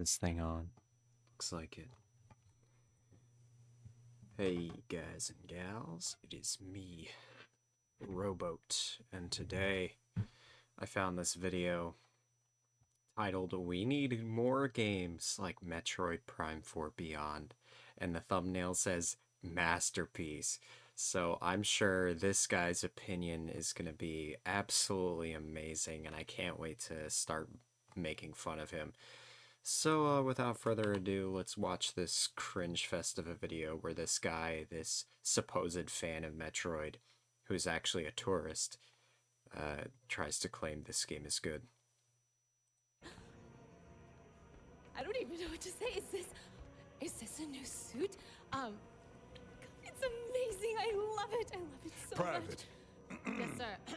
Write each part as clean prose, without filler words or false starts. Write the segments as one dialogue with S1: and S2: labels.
S1: This thing on. Looks like it. Hey guys and gals, it is me, Rowboat, and today I found this video titled "We Need More Games Like Metroid Prime 4 Beyond," and the thumbnail says masterpiece. So I'm sure this guy's opinion is going to be absolutely amazing, and I can't wait to start making fun of him. So, without further ado, let's watch this cringe fest of a video where this guy, this supposed fan of Metroid, who's actually a tourist, tries to claim this game is good.
S2: I don't even know what to say. Is this a new suit? It's amazing. I love it. I love it so
S3: Private.
S2: much. Yes, sir.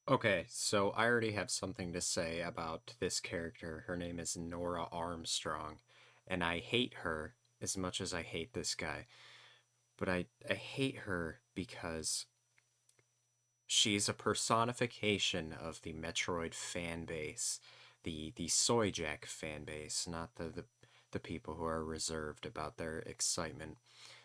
S1: Okay, so I already have something to say about this character. Her name is Nora Armstrong, and I hate her as much as I hate this guy. But I hate her because she's a personification of the Metroid fan base, the Soyjack fan base, not the people who are reserved about their excitement.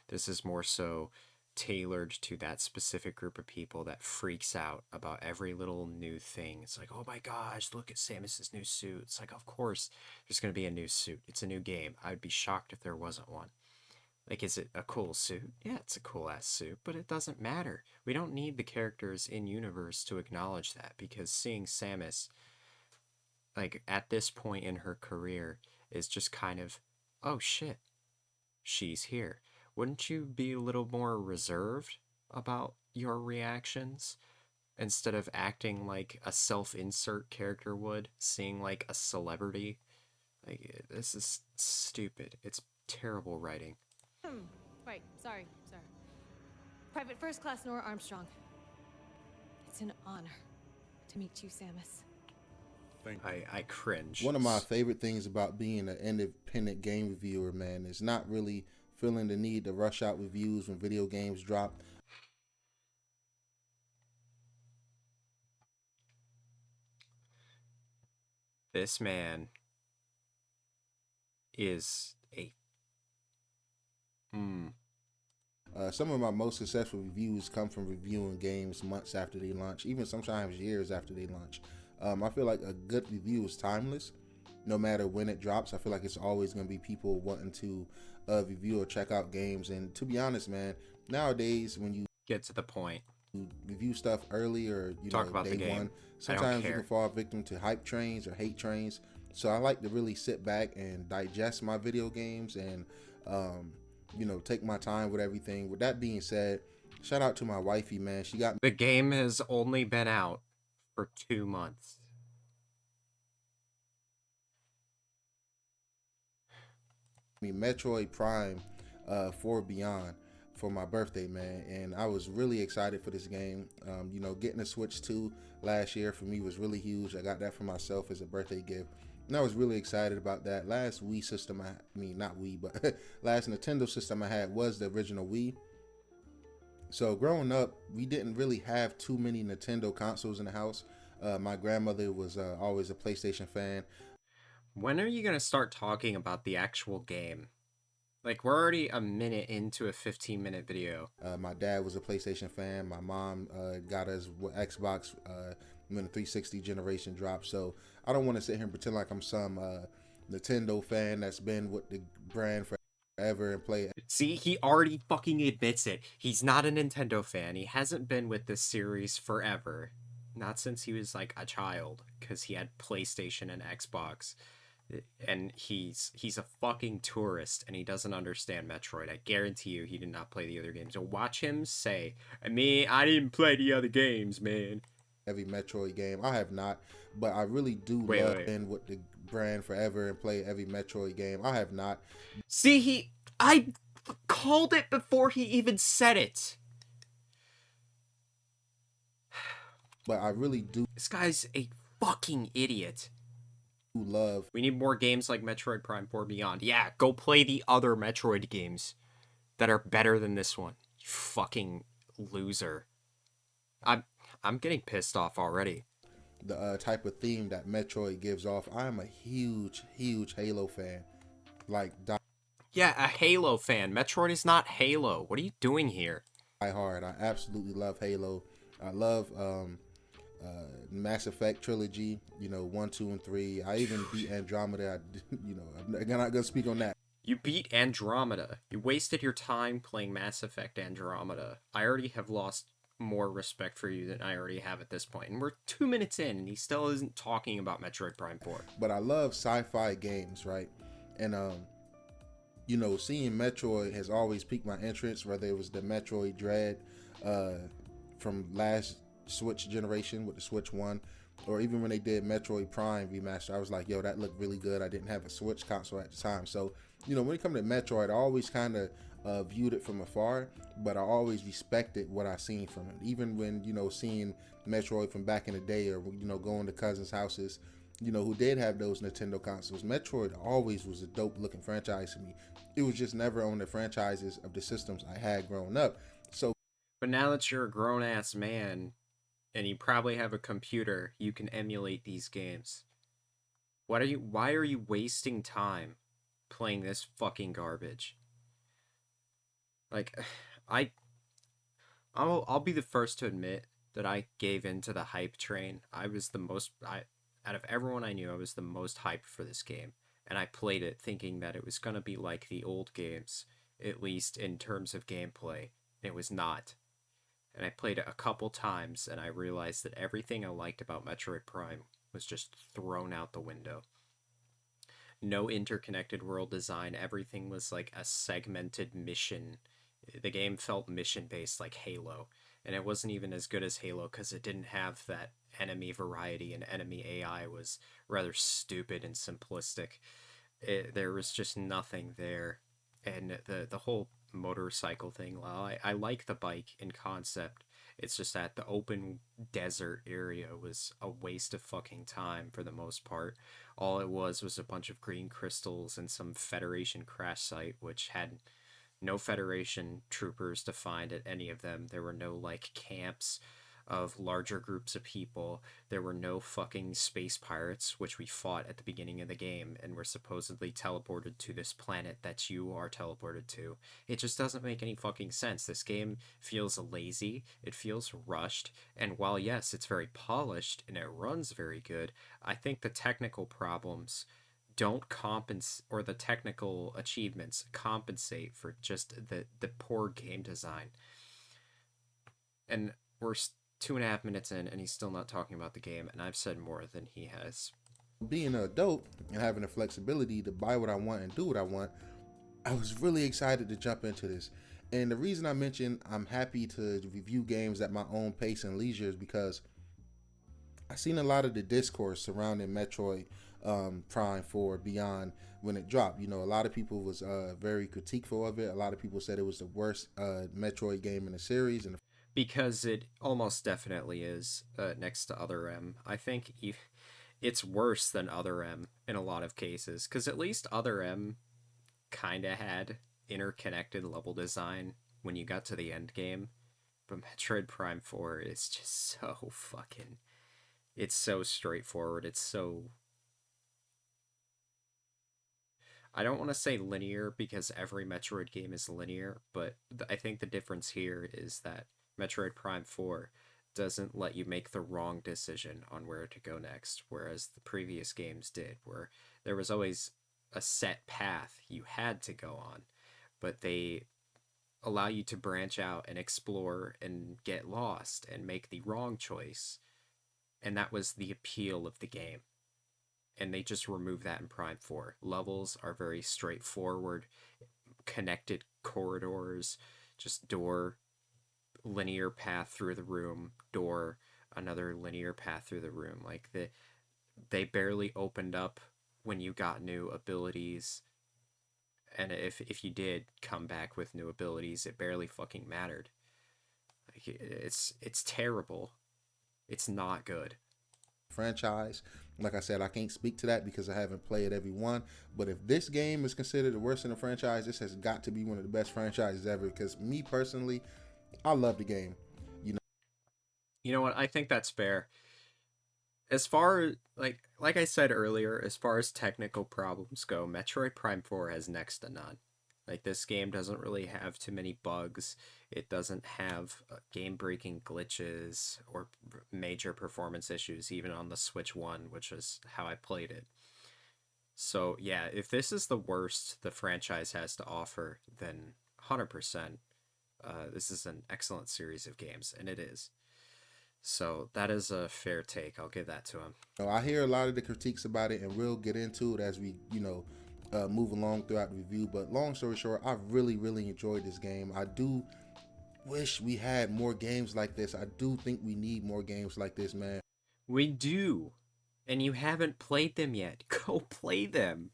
S1: This is more so tailored to that specific group of people that freaks out about every little new thing. It's like, oh my gosh, look at Samus's new suit. It's like, of course there's going to be a new suit. It's a new game. I'd be shocked if there wasn't one. Like, is it a cool suit? Yeah, it's a cool ass suit, but it doesn't matter. We don't need the characters in universe to acknowledge that, because seeing Samus, like, at this point in her career is just kind of, oh shit, she's here. Wouldn't you be a little more reserved about your reactions instead of acting like a self-insert character would, seeing like a celebrity? Like, this is stupid. It's terrible writing.
S2: Right. Sorry. Private First Class Nora Armstrong. It's an honor to meet you, Samus.
S3: Thank you.
S1: I cringe.
S4: One of my favorite things about being an independent game reviewer, man, is not really feeling the need to rush out reviews when video games drop.
S1: This man is a...
S4: Some of my most successful reviews come from reviewing games months after they launch, even sometimes years after they launch. I feel like a good review is timeless. No matter when it drops, I feel like it's always going to be people wanting to review or check out games. And to be honest, man, nowadays when you
S1: Get to the point.
S4: review stuff early or
S1: Talk about the
S4: day
S1: game.
S4: one,
S1: I don't
S4: sometimes you
S1: care.
S4: can fall victim to hype trains or hate trains. So I like to really sit back and digest my video games and take my time with everything. With that being said, shout out to my wifey, man. She got
S1: The game has only been out for 2 months.
S4: me Metroid Prime 4 Beyond for my birthday, man, and I was really excited for this game. Getting a Switch 2 last year for me was really huge. I got that for myself as a birthday gift, and I was really excited about that. Last Wii system, not Wii, but last Nintendo system I had was the original Wii. So growing up, we didn't really have too many Nintendo consoles in the house. My grandmother was always a PlayStation fan.
S1: When are you going to start talking about the actual game? Like, we're already a minute into a 15-minute video.
S4: My dad was a PlayStation fan. My mom got us Xbox when the 360 generation dropped. So I don't want to sit here and pretend like I'm some Nintendo fan that's been with the brand forever and play.
S1: See, he already fucking admits it. He's not a Nintendo fan. He hasn't been with this series forever. Not since he was, like, a child, because he had PlayStation and Xbox. And he's a fucking tourist, and he doesn't understand Metroid. I guarantee you he did not play the other games. So watch him say, I didn't play the other games, man.
S4: Every Metroid game. I have not, but I really do love being with the brand forever and play every Metroid game. I have not.
S1: See, I called it before he even said it.
S4: But I really do
S1: This guy's a fucking idiot.
S4: love.
S1: We need more games like Metroid Prime 4 Beyond. Yeah, go play the other Metroid games that are better than this one. You fucking loser. I'm getting pissed off already.
S4: the type of theme that Metroid gives off. I am a huge Halo fan. Like
S1: Yeah, a Halo fan. Metroid is not Halo. What are you doing here?
S4: die hard. I absolutely love Halo. I love Mass Effect trilogy. You know, 1, 2, and 3. I even beat Andromeda. I'm not gonna speak on that.
S1: You beat Andromeda. You wasted your time playing Mass Effect Andromeda. I already have lost more respect for you than I already have at this point. And we're 2 minutes in, and he still isn't talking about Metroid Prime 4.
S4: But I love sci-fi games, right? And seeing Metroid has always piqued my interest. Whether it was the Metroid Dread uh, from last Switch generation with the Switch One, or even when they did Metroid Prime remaster, I was like, yo, that looked really good. I didn't have a Switch console at the time, so when it comes to Metroid, I always kind of viewed it from afar, but I always respected what I seen from it. Even when seeing Metroid from back in the day, or going to cousins' houses, who did have those Nintendo consoles. Metroid always was a dope looking franchise to me. It was just never on the franchises of the systems I had growing up. So
S1: But now that you're a grown ass man, and you probably have a computer, you can emulate these games. Why are you wasting time playing this fucking garbage? Like, I I'll be the first to admit that I gave in to the hype train. I was the most I Out of everyone I knew, I was the most hyped for this game, and I played it thinking that it was going to be like the old games, at least in terms of gameplay. It was not. And I played it a couple times and I realized that everything I liked about Metroid Prime was just thrown out the window. No interconnected world design, everything was like a segmented mission. The game felt mission based like Halo, and it wasn't even as good as Halo because it didn't have that enemy variety, and enemy AI was rather stupid and simplistic. There was just nothing there. And the whole motorcycle thing, while I like the bike in concept, it's just that the open desert area was a waste of fucking time for the most part. All it was a bunch of green crystals and some Federation crash site, which had no Federation troopers to find at any of them. There were no, like, camps of larger groups of people. There were no fucking space pirates, which we fought at the beginning of the game and were supposedly teleported to this planet that you are teleported to. It just doesn't make any fucking sense. This game feels lazy, it feels rushed, and while yes, it's very polished and it runs very good, I think the technical problems don't compensate, or the technical achievements compensate for just the poor game design. And we're 2.5 minutes in and he's still not talking about the game, and I've said more than he has.
S4: being an adult and having the flexibility to buy what I want and do what I want, I was really excited to jump into this. And the reason I mentioned I'm happy to review games at my own pace and leisure is because I seen a lot of the discourse surrounding Metroid Prime 4 Beyond when it dropped. A lot of people was very critiqueful of it. A lot of people said it was the worst Metroid game in the series, and
S1: Because it almost definitely is, next to Other M. I think it's worse than Other M in a lot of cases, because at least Other M kind of had interconnected level design when you got to the end game. But Metroid Prime 4 is just so fucking. It's so straightforward. It's so. I don't want to say linear because every Metroid game is linear, but I think the difference here is that Metroid Prime 4 doesn't let you make the wrong decision on where to go next, whereas the previous games did, where there was always a set path you had to go on, but they allow you to branch out and explore and get lost and make the wrong choice. And that was the appeal of the game. And they just remove that in Prime 4. Levels are very straightforward, connected corridors, just door, linear path through the room, door, another linear path through the room. Like they barely opened up when you got new abilities, and if you did come back with new abilities, it barely fucking mattered. Like, it's terrible. It's not good.
S4: franchise. Like I said, I can't speak to that because I haven't played every one. But if this game is considered the worst in the franchise, this has got to be one of the best franchises ever. Because me personally, I love the game.
S1: You know what? I think that's fair. As far like I said earlier, as far as technical problems go, Metroid Prime 4 has next to none. Like this game doesn't really have too many bugs. It doesn't have game-breaking glitches or major performance issues even on the Switch 1, which is how I played it. So, yeah, if this is the worst the franchise has to offer, then 100% this is an excellent series of games, and it is. So that is a fair take. I'll give that to him.
S4: I hear a lot of the critiques about it, and we'll get into it as we, move along throughout the review. But long story short, I've really, really enjoyed this game. I do wish we had more games like this. I do think we need more games like this, man.
S1: We do. And you haven't played them yet. Go play them.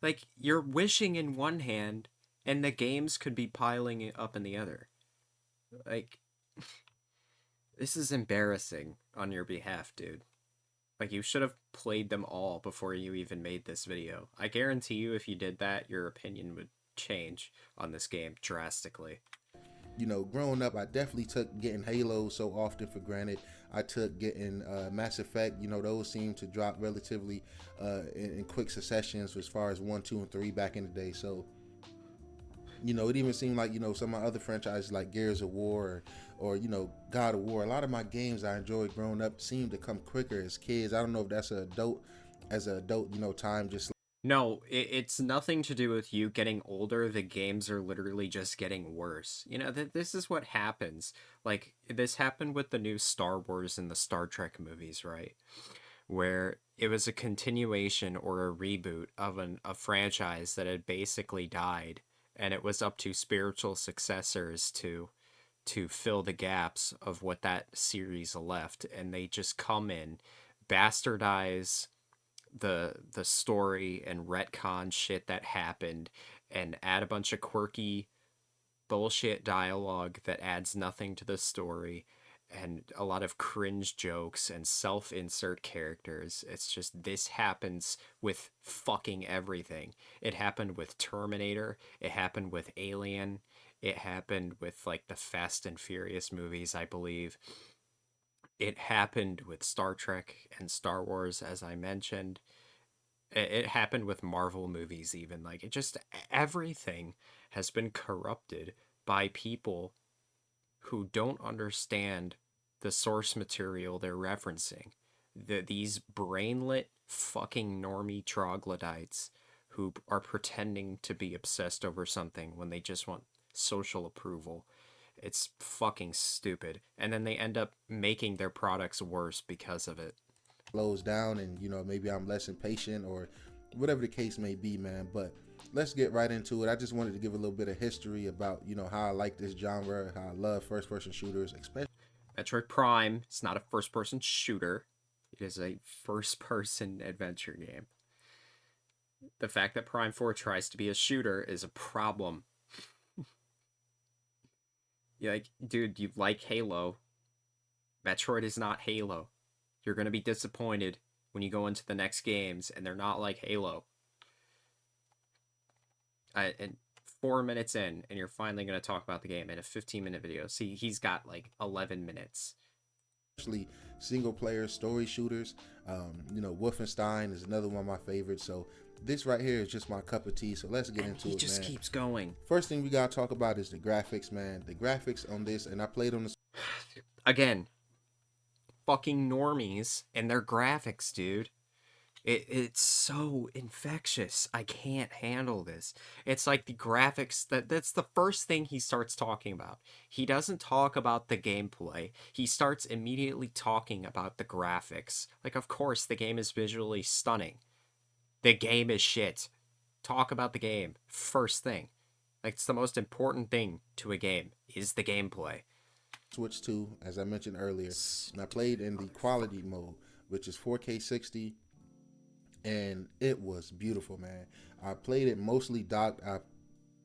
S1: Like, you're wishing in one hand, and the games could be piling up in the other. Like, this is embarrassing on your behalf, dude. Like, you should have played them all before you even made this video. I guarantee you, if you did that, your opinion would change on this game drastically.
S4: Growing up, I definitely took getting Halo so often for granted. I took getting Mass Effect. Those seem to drop relatively in quick successions as far as 1, 2, and 3 back in the day. So, it even seemed like some of my other franchises like Gears of War or God of War. A lot of my games I enjoyed growing up seemed to come quicker as kids. I don't know if that's as an adult, time just.
S1: No, it's nothing to do with you getting older. The games are literally just getting worse. This is what happens. Like, this happened with the new Star Wars and the Star Trek movies, right? Where it was a continuation or a reboot of a franchise that had basically died, and it was up to spiritual successors to fill the gaps of what that series left, and they just come in, bastardize the story and retcon shit that happened and add a bunch of quirky bullshit dialogue that adds nothing to the story and a lot of cringe jokes and self-insert characters. It's just this happens with fucking everything. It happened with Terminator, it happened with Alien, it happened with like the Fast and Furious movies, I believe. It happened with Star Trek and Star Wars, as I mentioned. It happened with Marvel movies, even. Like, it just, everything has been corrupted by people who don't understand the source material they're referencing. These brainlet fucking normie troglodytes who are pretending to be obsessed over something when they just want social approval. It's fucking stupid. And then they end up making their products worse because of it.
S4: Slows down, and maybe I'm less impatient or whatever the case may be, man. But let's get right into it. I just wanted to give a little bit of history about how I like this genre, how I love first person shooters, especially.
S1: Metroid Prime is not a first person shooter, it is a first person adventure game. The fact that Prime 4 tries to be a shooter is a problem. You're like, dude, you like Halo. Metroid is not Halo. You're going to be disappointed when you go into the next games and they're not like Halo. And 4 minutes in, and you're finally going to talk about the game in a 15-minute video. See, he's got like 11 minutes.
S4: Especially single player story shooters. Wolfenstein is another one of my favorites. So this right here is just my cup of tea. So let's get into it, man.
S1: He just keeps going.
S4: First thing we gotta talk about is the graphics, man. The graphics on this, and I played on the.
S1: Again, fucking normies and their graphics, dude. It's so infectious. I can't handle this. It's like the graphics, that's the first thing he starts talking about. He doesn't talk about the gameplay. He starts immediately talking about the graphics. Like, of course, the game is visually stunning. The game is shit. Talk about the game. First thing. Like, it's the most important thing to a game is the gameplay.
S4: Switch 2, as I mentioned earlier, and I played in the quality mode, which is 4K 60, and it was beautiful, man. I played it mostly docked. I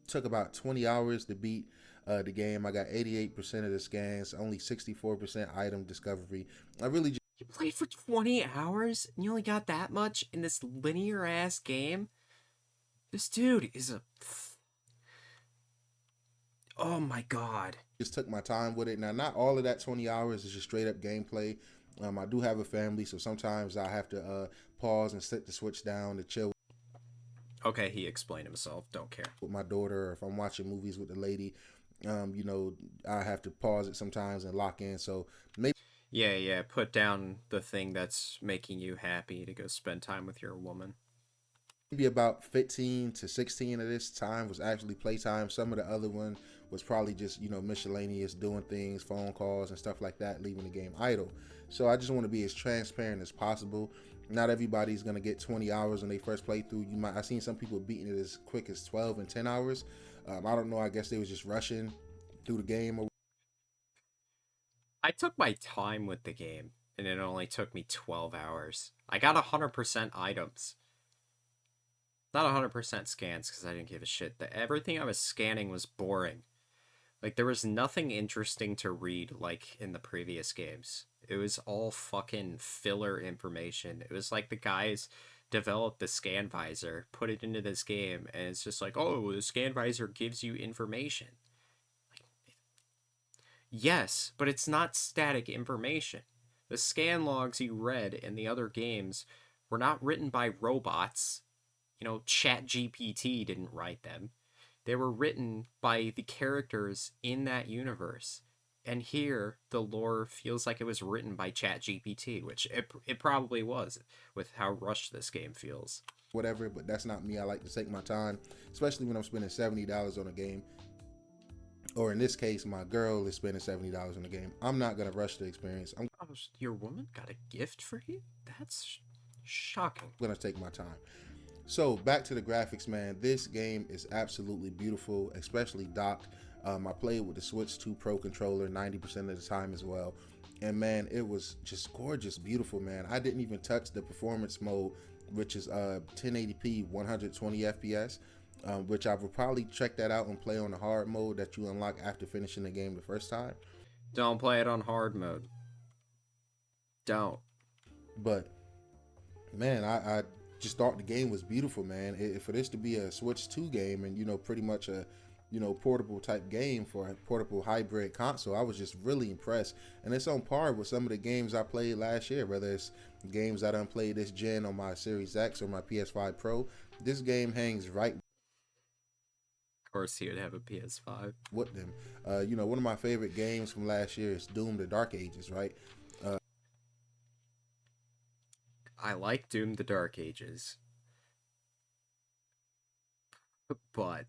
S4: took about 20 hours to beat the game. I got 88% of the scans, only 64% item discovery. I really just.
S1: You played for 20 hours and you only got that much in this linear ass game? This dude is a. Oh my god.
S4: Just took my time with it. Now, not all of that 20 hours is just straight up gameplay. I do have a family, so sometimes I have to pause and sit the Switch down to chill
S1: Okay, he explained himself. Don't care.
S4: with my daughter, or if I'm watching movies with the lady, you know, I have to pause it sometimes and lock in. So maybe
S1: Yeah, yeah. Put down the thing that's making you happy to go spend time with your woman.
S4: about 15 to 16 of this time was actually playtime. Some of the other one was probably just, you know, miscellaneous, doing things, phone calls and stuff like that, leaving the game idle. So I just want to be as transparent as possible. Not everybody's going to get 20 hours when they first playthrough. I've seen some people beating it as quick as 12 and 10 hours. I don't know. I guess they was just rushing through the game.
S1: I took my time with the game, and it only took me 12 hours. I got 100% items. Not 100% scans, because I didn't give a shit. Everything I was scanning was boring. Like, there was nothing interesting to read like in the previous games. It was all fucking filler information. It was like the guys developed the scan visor, put it into this game, and it's just like, oh, the scan visor gives you information. Yes, but it's not static information. The scan logs you read in the other games were not written by robots. You know, ChatGPT didn't write them. They were written by the characters in that universe. And here, the lore feels like it was written by ChatGPT, which it probably was, with how rushed this game feels.
S4: Whatever, but that's not me. I like to take my time, especially when I'm spending $70 on a game. Or in this case, my girl is spending $70 on a game. I'm not gonna rush the experience. I'm
S1: Oh, your woman got a gift for you? That's shocking.
S4: gonna take my time. So back to the graphics, man. This game is absolutely beautiful, especially docked. I played with the Switch 2 Pro controller 90% of the time as well. And man, it was just gorgeous, beautiful, man. I didn't even touch the performance mode, which is 1080p, 120 FPS, which I will probably check that out and play on the hard mode that you unlock after finishing the game the first time.
S1: Don't play it on hard mode. Don't.
S4: But man, I just thought the game was beautiful, man. For this to be a Switch 2 game and, you know, pretty much a, you know, portable type game for a portable hybrid console, I was just really impressed. And it's on par with some of the games I played last year, whether it's games I done played this gen on my Series X or my PS5 Pro. This game hangs right
S1: Of course, he would have a PS5.
S4: with them. You know, one of my favorite games from last year is Doom: The Dark Ages, right?
S1: I like Doom the Dark Ages, but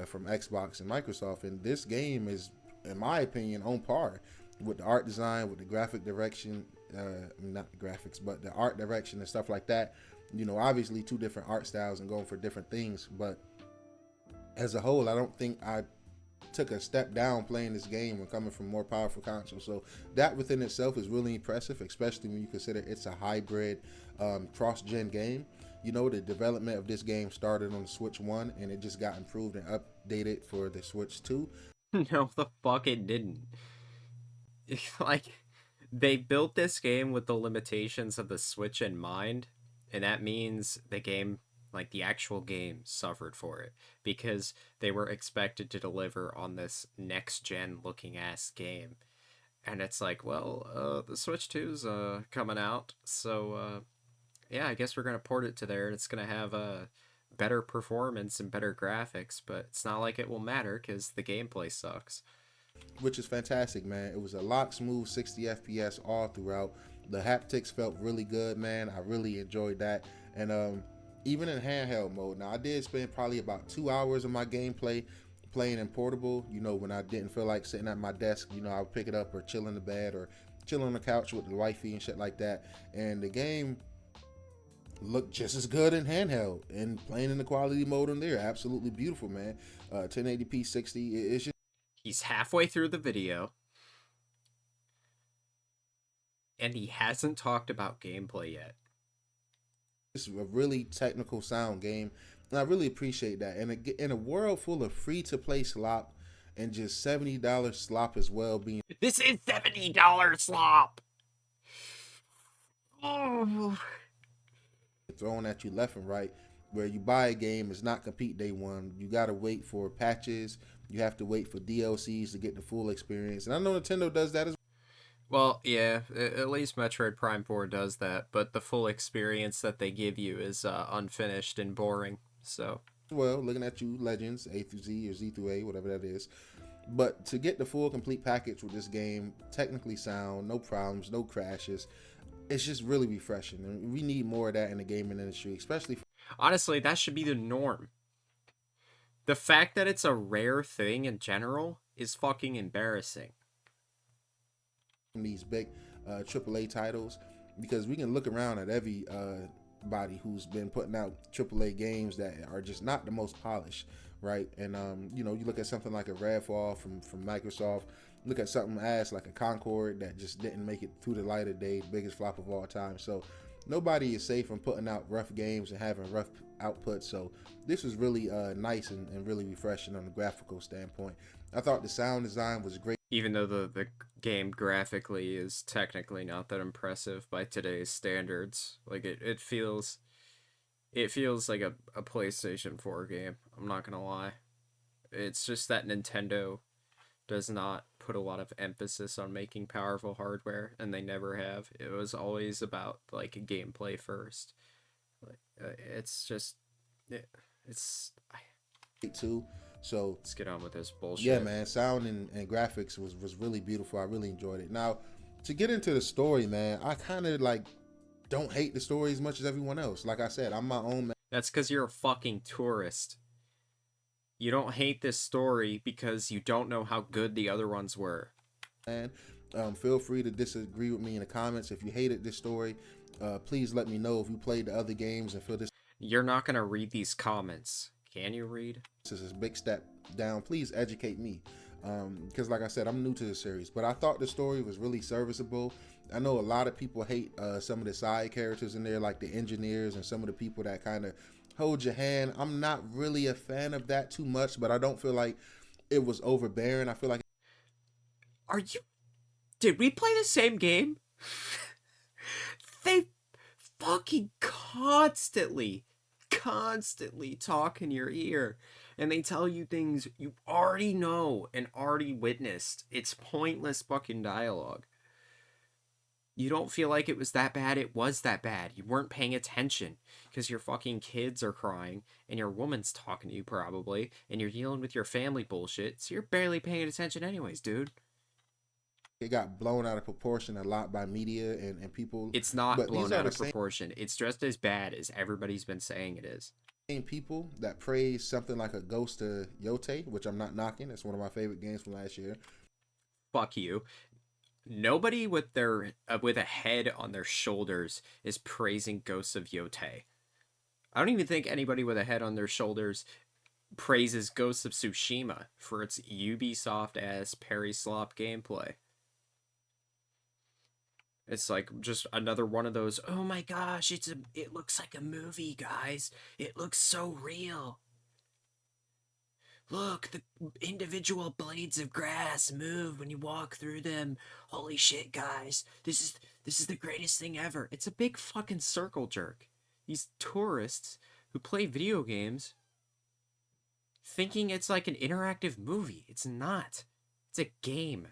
S4: From Xbox and Microsoft, and this game is, in my opinion, on par with the art design, with the graphic direction. Not the graphics, but the art direction and stuff like that. You know, obviously two different art styles and going for different things, but as a whole, I don't think I took a step down playing this game when coming from more powerful consoles. So that within itself is really impressive, especially when you consider it's a hybrid cross-gen game. You know, the development of this game started on the Switch 1 and it just got improved and updated for the Switch 2.
S1: no, the fuck it didn't. Like, they built this game with the limitations of the Switch in mind, and that means the game, like the actual game, suffered for it because they were expected to deliver on this next gen looking ass game. And it's like, well, the Switch 2's coming out, so yeah, I guess we're gonna port it to there, and it's gonna have a better performance and better graphics, but it's not like it will matter because the gameplay sucks.
S4: Which is fantastic, man. It was a lock smooth 60 FPS all throughout. The haptics felt really good, man. I really enjoyed that. And even in handheld mode, now I did spend probably about 2 hours of my gameplay playing in portable. You know, when I didn't feel like sitting at my desk, you know, I would pick it up or chill in the bed or chill on the couch with the wifey and shit like that. And the game looked just as good in handheld and playing in the quality mode on there. Absolutely beautiful, man. 1080p 60. It's just
S1: He's halfway through the video, and he hasn't talked about gameplay yet.
S4: it's a really technical sound game, and I really appreciate that. And in a world full of free to play slop and just $70 slop as well being
S1: This is $70 slop! Oh.
S4: thrown at you left and right, where you buy a game, it's not complete day one. You gotta wait for patches. You have to wait for DLCs to get the full experience. And I know Nintendo does that as
S1: Well, yeah, at least Metroid Prime 4 does that, but the full experience that they give you is unfinished and boring. So,
S4: well. Looking at you, Legends A through Z or Z through A, whatever that is. But to get the full complete package with this game, technically sound, no problems, no crashes, it's just really refreshing. And we need more of that in the gaming industry, especially
S1: honestly, that should be the norm. The fact that it's a rare thing in general is fucking embarrassing.
S4: from these big AAA titles, because we can look around at every body who's been putting out AAA games that are just not the most polished, right? And you know, you look at something like a Redfall from Microsoft. Look at something as like a Concord that just didn't make it through the light of day, biggest flop of all time. So nobody is safe from putting out rough games and having rough output. So this was really nice and really refreshing on the graphical standpoint. I thought the sound design was great.
S1: Even though the game graphically is technically not that impressive by today's standards. Like, it feels like a PlayStation 4 game. I'm not gonna lie. It's just that Nintendo does not put a lot of emphasis on making powerful hardware, and they never have. It was always about like gameplay first. Like, it's just it's
S4: Too. So
S1: let's get on with this bullshit.
S4: yeah, man, sound and graphics was really beautiful. I really enjoyed it. Now, to get into the story, man, I kind of like don't hate the story as much as everyone else. Like I said, I'm my own man.
S1: That's because you're a fucking tourist. You don't hate this story because you don't know how good the other ones were.
S4: Feel free to disagree with me in the comments. If you hated this story, please let me know. If you played the other games and feel this
S1: You're not gonna read these comments. Can you read?
S4: is a big step down, please educate me. Because like I said, I'm new to the series, but I thought the story was really serviceable. I know a lot of people hate some of the side characters in there, like the engineers and some of the people that kind of hold your hand. I'm not really a fan of that too much, but I don't feel like it was overbearing. I feel like
S1: Are you... Did we play the same game? They fucking constantly talk in your ear. And they tell you things you already know and already witnessed. It's pointless fucking dialogue. You don't feel like it was that bad, it was that bad. You weren't paying attention because your fucking kids are crying and your woman's talking to you probably and you're dealing with your family bullshit, so you're barely paying attention anyways, dude.
S4: it got blown out of proportion a lot by media and people.
S1: It's not
S4: But
S1: blown
S4: these are
S1: out
S4: the
S1: of proportion. It's just as bad as everybody's been saying it is.
S4: same people that praise something like a Ghost of Yote, which I'm not knocking. It's one of my favorite games from last year.
S1: Fuck you. Nobody with their with a head on their shoulders is praising Ghosts of Yote. I don't even think anybody with a head on their shoulders praises Ghosts of Tsushima for its Ubisoft ass Perry Slop gameplay. It's like just another one of those, oh my gosh, it looks like a movie, guys. It looks so real. Look, the individual blades of grass move when you walk through them. Holy shit, guys. This is the greatest thing ever. It's a big fucking circle jerk. These tourists who play video games thinking it's like an interactive movie. It's not. It's a game.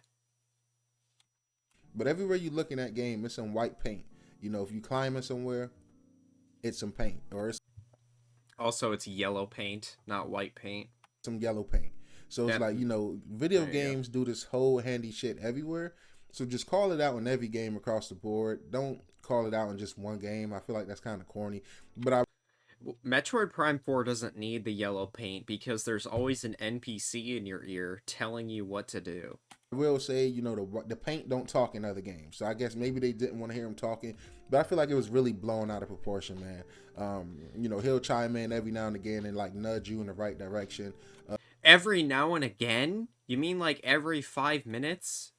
S4: But everywhere you look in that game, it's some white paint. You know, if you climbing somewhere, it's some paint, or it's
S1: Also, it's yellow paint, not white paint.
S4: some yellow paint. So it's like, you know, video
S1: There you go.
S4: games do this whole handy shit everywhere. So just call it out in every game across the board. Don't call it out in just one game. I feel like that's kind of corny. But I
S1: Metroid Prime 4 doesn't need the yellow paint because there's always an NPC in your ear telling you what to do.
S4: will say, you know, the paint don't talk in other games. So I guess maybe they didn't want to hear him talking. But I feel like it was really blown out of proportion, man. You know, he'll chime in every now and again and like nudge you in the right direction.
S1: Every now and again? You mean like every 5 minutes?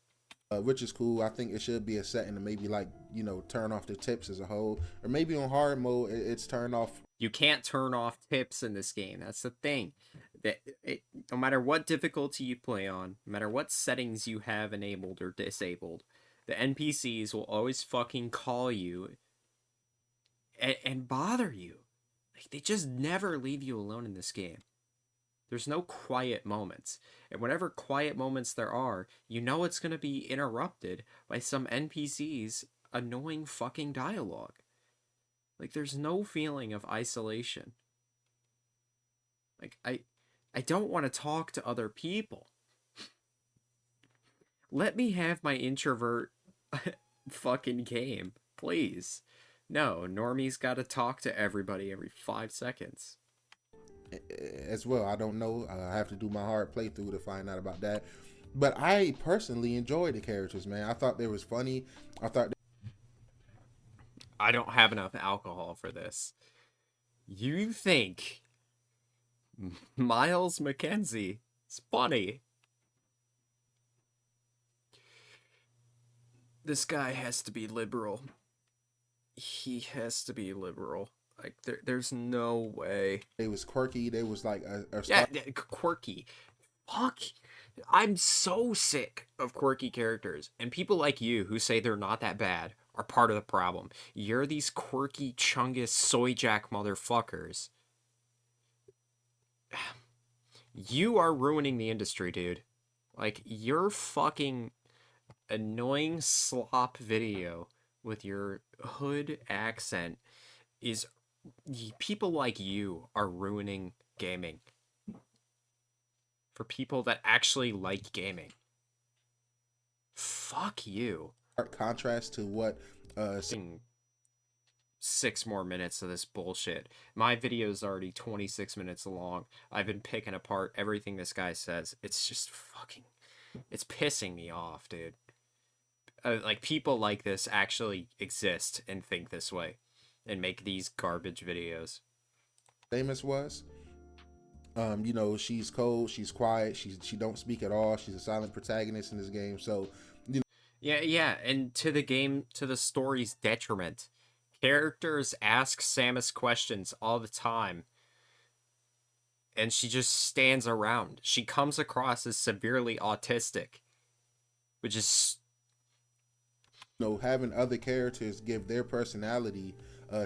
S4: Which is cool. I think it should be a setting to maybe like, you know, turn off the tips as a whole. Or maybe on hard mode, it's turned off.
S1: You can't turn off tips in this game. That's the thing. No matter what difficulty you play on, no matter what settings you have enabled or disabled, the NPCs will always fucking call you and bother you. Like, they just never leave you alone in this game. There's no quiet moments. And whatever quiet moments there are, you know it's going to be interrupted by some NPC's annoying fucking dialogue. Like, there's no feeling of isolation. Like, I don't want to talk to other people. Let me have my introvert fucking game, please. No, Normie's got to talk to everybody every 5 seconds.
S4: As well. I don't know. I have to do my hard playthrough to find out about that. But I personally enjoyed the characters, man. I thought they was funny. I thought
S1: I don't have enough alcohol for this. You think Miles McKenzie is funny? This guy has to be liberal. He has to be liberal. Like, there's no way.
S4: they was quirky. They was like a
S1: Yeah, quirky. Fuck. I'm so sick of quirky characters. And people like you who say they're not that bad are part of the problem. You're these quirky, chungus, soy jack motherfuckers. You are ruining the industry, dude. Like, your fucking annoying slop video with your hood accent is... People like you are ruining gaming. For people that actually like gaming. Fuck you.
S4: stark contrast to what
S1: 6 more minutes of this bullshit. My video's already 26 minutes long. I've been picking apart everything this guy says. It's just fucking... It's pissing me off, dude. Like, people like this actually exist and think this way. And make these garbage videos.
S4: famous was. You know, she's cold, she's quiet, she don't speak at all. She's a silent protagonist in this game. So, you know,
S1: Yeah, and to the story's detriment. Characters ask Samus questions all the time. And she just stands around. She comes across as severely autistic. Which is...
S4: having other characters give their personality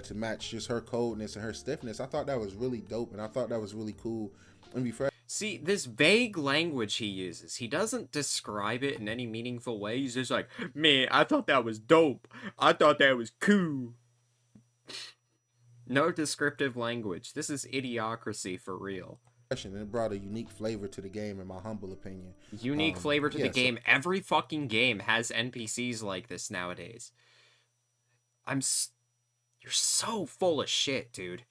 S4: to match just her coldness and her stiffness, I thought that was really dope, and I thought that was really cool. And be fair,
S1: See, this vague language he uses, he doesn't describe it in any meaningful way. He's just like, man, I thought that was dope. I thought that was cool. No descriptive language. This is idiocracy for real.
S4: and it brought a unique flavor to the game, in my humble opinion.
S1: Unique flavor to
S4: yeah,
S1: the game. Every fucking game has NPCs like this nowadays. You're so full of shit, dude.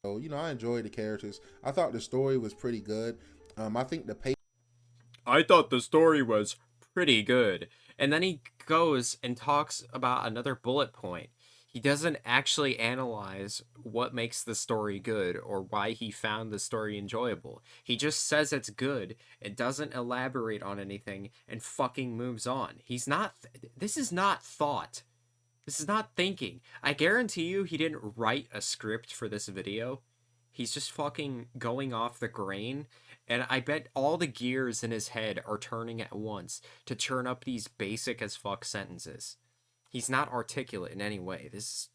S4: So, I enjoyed the characters. I thought the story was pretty good. I think the pace
S1: I thought the story was pretty good. And then he goes and talks about another bullet point. He doesn't actually analyze what makes the story good or why he found the story enjoyable. He just says it's good and doesn't elaborate on anything and fucking moves on. This is not thought. This is not thinking. I guarantee you he didn't write a script for this video. He's just fucking going off the grain. And I bet all the gears in his head are turning at once to churn up these basic as fuck sentences. He's not articulate in any way. This is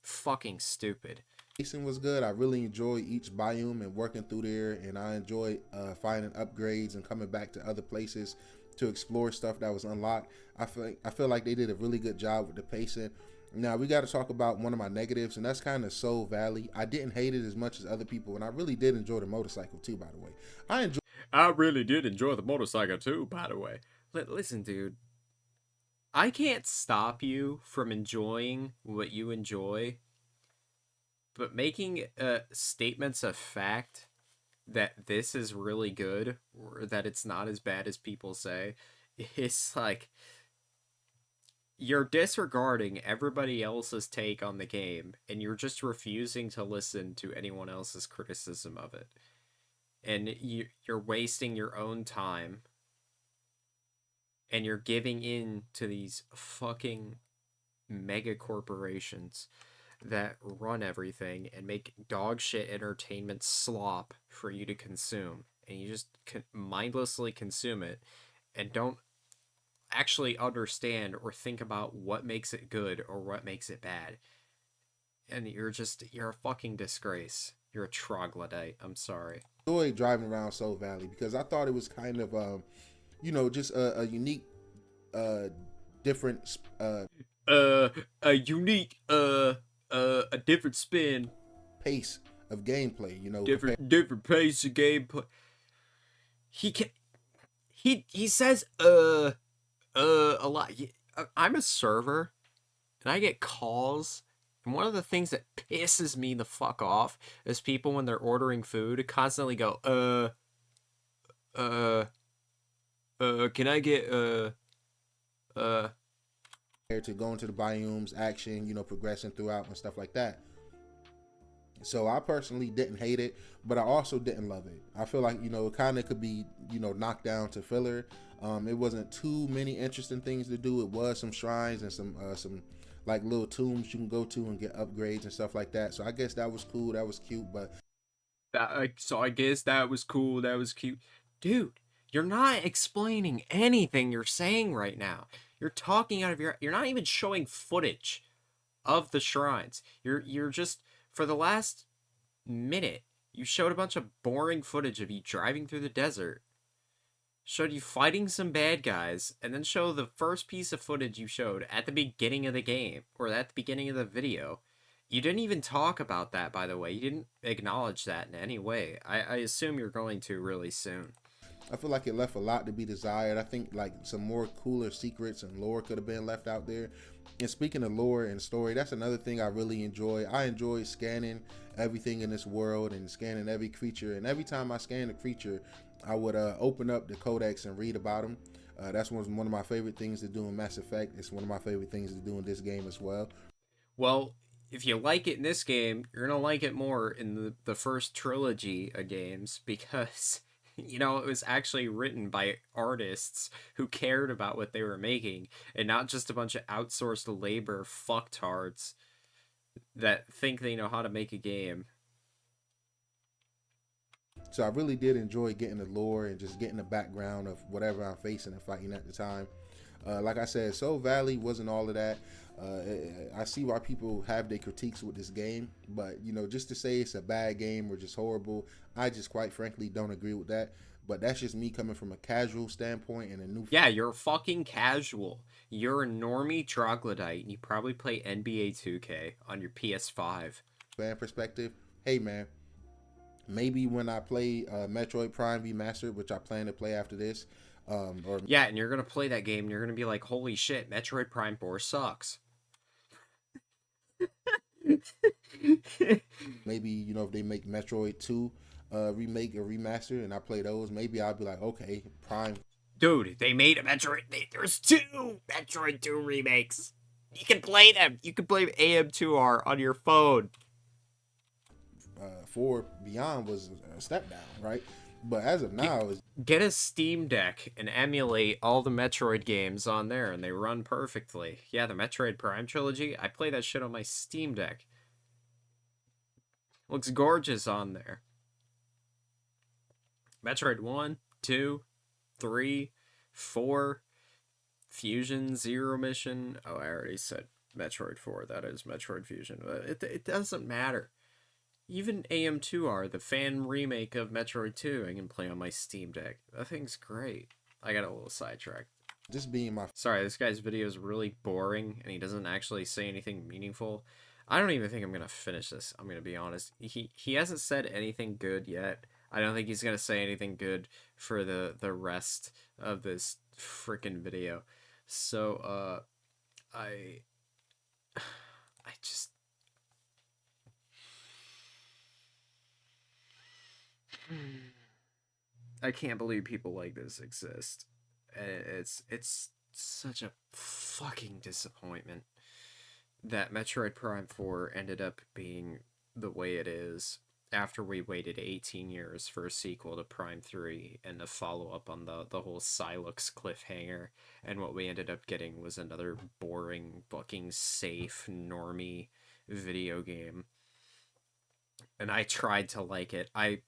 S1: fucking stupid.
S4: pacing was good. I really enjoyed each biome and working through there, and I enjoyed finding upgrades and coming back to other places to explore stuff that was unlocked. I feel like they did a really good job with the pacing. Now we got to talk about one of my negatives, and that's kind of Soul Valley. I didn't hate it as much as other people, and I really did enjoy the motorcycle too, by the way.
S1: I really did enjoy the motorcycle too, by the way. Listen, dude. I can't stop you from enjoying what you enjoy, but making statements of fact that this is really good or that it's not as bad as people say, it's like you're disregarding everybody else's take on the game and you're just refusing to listen to anyone else's criticism of it. And you're wasting your own time. And you're giving in to these fucking mega corporations that run everything and make dog shit entertainment slop for you to consume. And you just mindlessly consume it and don't actually understand or think about what makes it good or what makes it bad. and you're a fucking disgrace. You're a troglodyte. I'm sorry.
S4: Enjoyed driving around Soul Valley because I thought it was kind of, just a unique, uh, different,
S1: Uh, a unique, a different spin,
S4: pace of gameplay. Compared.
S1: different pace of gameplay. He can, he says, a lot. I'm a server, and I get calls. And one of the things that pisses me the fuck off is people when they're ordering food constantly go, uh, can I get, uh,
S4: To going to the biomes, action, progressing throughout and stuff like that. So I personally didn't hate it, but I also didn't love it. I feel like it kind of could be knocked down to filler. It wasn't too many interesting things to do. It was some shrines and some like little tombs you can go to and get upgrades and stuff like that. So I guess that was cool. That was cute, but
S1: so I guess that was cool. That was cute. Dude, you're not explaining anything you're saying right now. You're talking out of you're not even showing footage of the shrines. You're just, for the last minute, you showed a bunch of boring footage of you driving through the desert. Showed you fighting some bad guys, and then show the first piece of footage you showed at the beginning of the game, or at the beginning of the video. You didn't even talk about that, by the way. You didn't acknowledge that in any way. I assume you're going to really soon.
S4: I feel like it left a lot to be desired. I think like some more cooler secrets and lore could have been left out there. And speaking of lore and story, that's another thing I really enjoy. I enjoy scanning everything in this world and scanning every creature. And every time I scan a creature, I would open up the codex and read about them. That's one of my favorite things to do in Mass Effect. It's one of my favorite things to do in this game as well.
S1: Well, if you like it in this game, you're going to like it more in the first trilogy of games, because, it was actually written by artists who cared about what they were making, and not just a bunch of outsourced labor fucktards that think they know how to make a game.
S4: So I really did enjoy getting the lore and just getting the background of whatever I'm facing and fighting at the time. Like I said, Soul Valley wasn't all of that. I see why people have their critiques with this game, but just to say it's a bad game or just horrible, I just quite frankly don't agree with that. But that's just me coming from a casual standpoint and a new.
S1: Yeah, you're fucking casual. You're a normie troglodyte, and you probably play NBA 2K on your PS5.
S4: Fan perspective. Hey man, maybe when I play Metroid Prime Remastered, which I plan to play after this, or
S1: yeah, and you're gonna play that game, and you're gonna be like, "Holy shit, Metroid Prime 4 sucks."
S4: maybe if they make Metroid 2 remake or remaster, and I play those, maybe I'll be like, okay, Prime.
S1: Dude, they made a Metroid. There's 2 Metroid 2 remakes. You can play them. You can play AM2R on your phone.
S4: 4 Beyond was a step down, right? But as of now,
S1: get a Steam Deck and emulate all the Metroid games on there, and they run perfectly. Yeah, the Metroid Prime trilogy, I play that shit on my Steam Deck. Looks gorgeous on there. Metroid 1, 2, 3, 4, Fusion, Zero Mission. Oh, I already said Metroid 4. That is Metroid Fusion. But it doesn't matter. Even AM2R, the fan remake of Metroid 2, I can play on my Steam Deck. That thing's great. I got a little sidetracked.
S4: Just being my...
S1: Sorry, this guy's video is really boring, and he doesn't actually say anything meaningful. I don't even think I'm going to finish this, I'm going to be honest. He hasn't said anything good yet. I don't think he's going to say anything good for the rest of this freaking video. So, I just... I can't believe people like this exist. It's such a fucking disappointment that Metroid Prime 4 ended up being the way it is after we waited 18 years for a sequel to Prime 3 and a follow-up on the whole Silux cliffhanger, and what we ended up getting was another boring, fucking safe, normie video game. And I tried to like it. I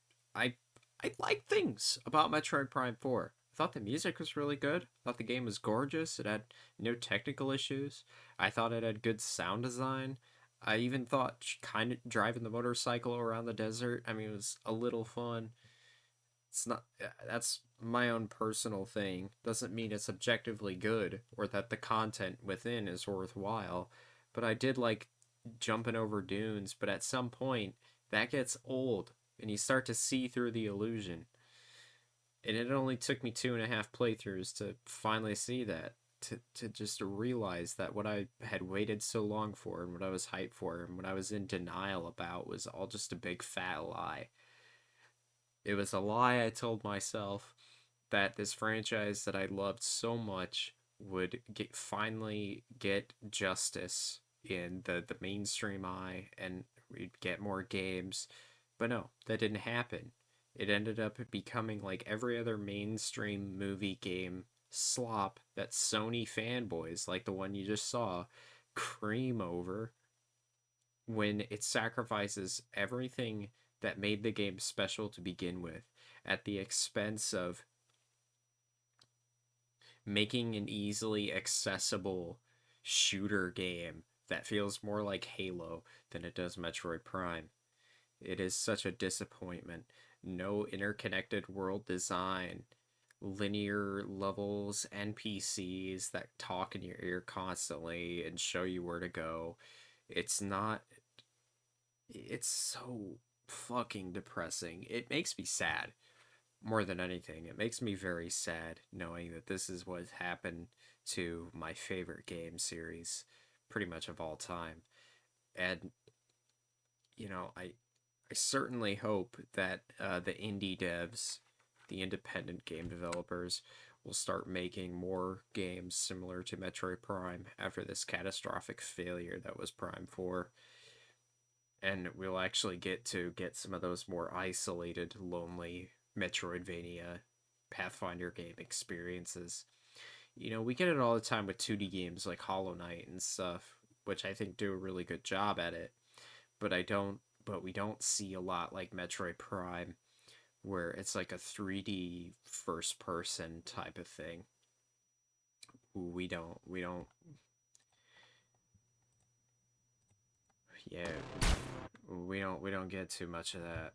S1: like things about Metroid Prime 4. I thought the music was really good. I thought the game was gorgeous. It had no technical issues. I thought it had good sound design. I even thought kind of driving the motorcycle around the desert, I mean, it was a little fun. It's not, that's my own personal thing. Doesn't mean it's objectively good or that the content within is worthwhile. But I did like jumping over dunes, but at some point, that gets old and you start to see through the illusion. And it only took me 2.5 playthroughs to finally see that. To just realize that what I had waited so long for and what I was hyped for and what I was in denial about was all just a big fat lie. It was a lie I told myself that this franchise that I loved so much would finally get justice in the mainstream eye and we'd get more games. But no, that didn't happen. It ended up becoming like every other mainstream movie game slop that Sony fanboys, like the one you just saw, cream over when it sacrifices everything that made the game special to begin with at the expense of making an easily accessible shooter game that feels more like Halo than it does Metroid Prime. It is such a disappointment. No interconnected world design, linear levels, NPCs that talk in your ear constantly and show you where to go. It's not. It's so fucking depressing. It makes me sad more than anything. It makes me very sad knowing that this is what happened to my favorite game series, pretty much of all time. And I certainly hope that the indie devs, the independent game developers, will start making more games similar to Metroid Prime after this catastrophic failure that was Prime 4. And we'll actually get some of those more isolated, lonely Metroidvania Pathfinder game experiences. We get it all the time with 2D games like Hollow Knight and stuff, which I think do a really good job at it. But I don't but we don't see a lot like Metroid Prime where it's like a 3D first person type of thing. We don't yeah, we don't get too much of that.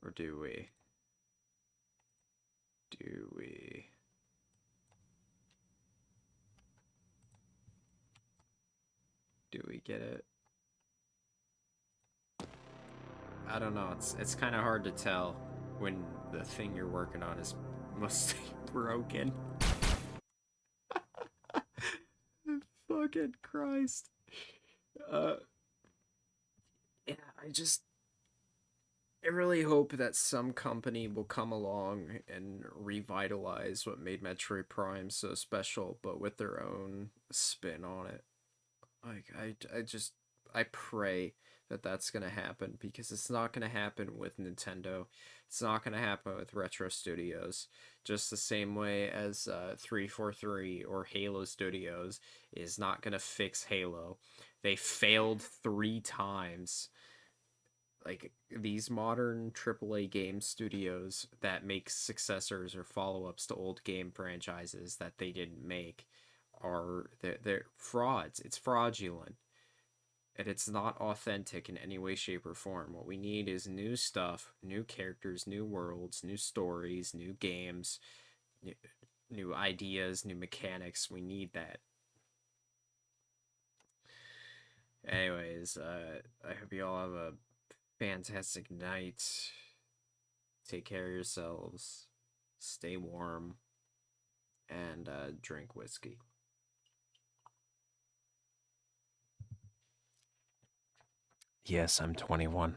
S1: Or do we? Do we? Do we get it? I don't know. It's kind of hard to tell when the thing you're working on is mostly broken. Fucking Christ. Uh, yeah, I really hope that some company will come along and revitalize what made Metroid Prime so special, but with their own spin on it. Like I pray that that's gonna happen because it's not gonna happen with Nintendo. It's not gonna happen with Retro Studios. Just the same way as 343 or Halo Studios is not gonna fix Halo. They failed 3 times. Like these modern AAA game studios that make successors or follow-ups to old game franchises that they didn't make are they're frauds. It's fraudulent and it's not authentic in any way, shape, or form. What we need is new stuff, new characters, new worlds, new stories, new games, new, new ideas, new mechanics. We need that. Anyways, I hope you all have a fantastic night. Take care of yourselves. Stay warm. And drink whiskey. Yes, I'm 21.